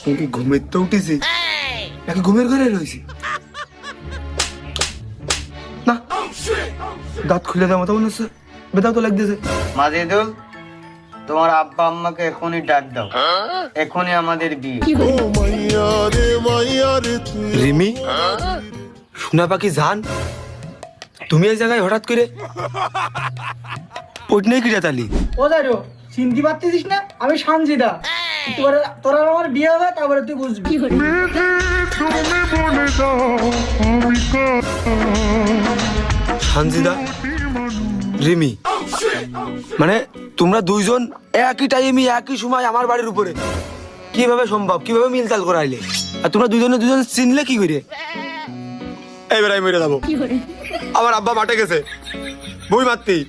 কি ঘুমের তো উঠেছি নাকি ঘুমের ঘরে রয়েছি না, দাঁত খুলে দেওয়ার মতো মনে হচ্ছে, বেদাও তো লাগতেছে। মাজেদুল, তোমার আব্বা আম্মাকে এখনই ডাক দাও, এখনই আমাদের বিয়ে। রিমি, সোনা পাখি জান, তুমি এই জায়গায় হঠাৎ করে পটনে কি তালি? ও যাইরো, চিনতে পারতেছিস না? আমি সানজিদা। তোরা আমার বিয়ে হবে, তারপরে তুই বুঝবি। সানজিদা, রিমি, মানে তোমরা দুইজন একই টাইমে একই সময় আমার বাড়ির উপরে, কিভাবে সম্ভব? কিভাবে মিলতাল করাইলে? আর তোমরা দুজনে দুজন চিনলে কি করে? এইবার আমি মরে যাবো, আমার আব্বা মাঠে গেছে বই মারতেই।